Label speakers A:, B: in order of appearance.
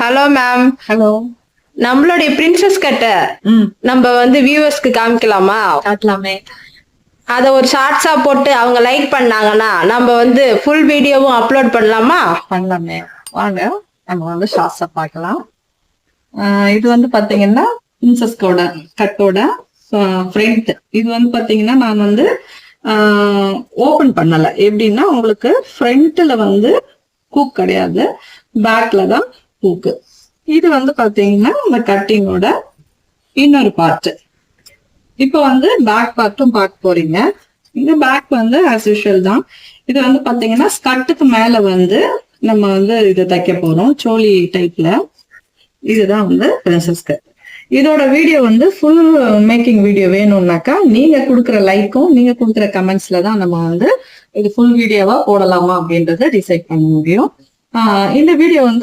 A: Hello ma'am.
B: Hello.
A: நம்மளுடைய princess கட்ட நம்ம வந்து வியூவர்ஸ்க்கு காமிக்கலாமா?
B: காட்டலாமே.
A: அத ஒரு ஷார்ட்ஸா போட்டு அவங்க லைக் பண்ணாங்கன்னா நம்ம வந்து ஃபுல் வீடியோவும் அப்லோட் பண்ணலாமா?
B: பண்ணலாமே. வாங்க நம்ம வந்து ஷார்ட்ஸா பார்க்கலாம். இது வந்து பாத்தீங்கன்னா பிரின்சஸ் கட்டோட ஃப்ரண்ட். இது வந்து பாத்தீங்கன்னா நான் வந்து ஓபன் பண்ணல. எப்படின்னா உங்களுக்கு ஃப்ரண்ட்ல வந்து ஹூக் கிடையாது, பேக்ல தான் ஹூக்கு. இது வந்து பாத்தீங்கன்னா இந்த கட்டிங்கோட இன்னொரு பார்ட். இப்போ வந்து பேக் பார்ட்டும் பார்க்க போறீங்க. இந்த பேக் வந்து ஆஸ் யூஷுவல் தான். இது வந்து பாத்தீங்கன்னா ஸ்கர்ட்டுக்கு மேல வந்து நம்ம வந்து இது தைக்க போறோம் சோலி டைப்ல. இதுதான் வந்து பிரின்சஸ் கட். இதோட வீடியோ வந்து ஃபுல் மேக்கிங் வீடியோ வேணும்னாக்கா நீங்க கொடுக்குற லைக்கும் நீங்க கொடுக்குற கமெண்ட்ஸ்ல தான் நம்ம வந்து இது ஃபுல் வீடியோவா போடலாமா அப்படின்றத டிசைட் பண்ண முடியும். இந்த வீடியோ வந்து